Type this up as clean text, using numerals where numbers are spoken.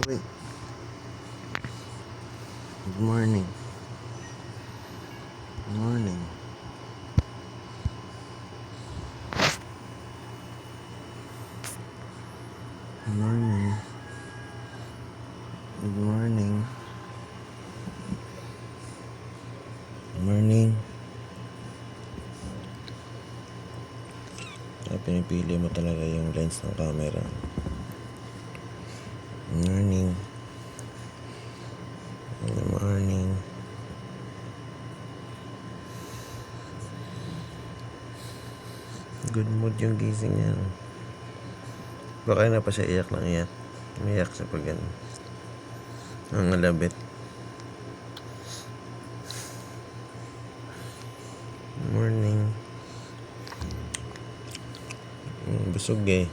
Wait. Good morning. Good morning. Good morning. Good morning. Good morning. Pinipili mo talaga yung lens ng camera. Good morning. Good morning. Good mood yung gising yan. Baka na pa siya iyak lang iyak. Umiyak siya pag yan. Ang alabit. Good morning. Busog eh.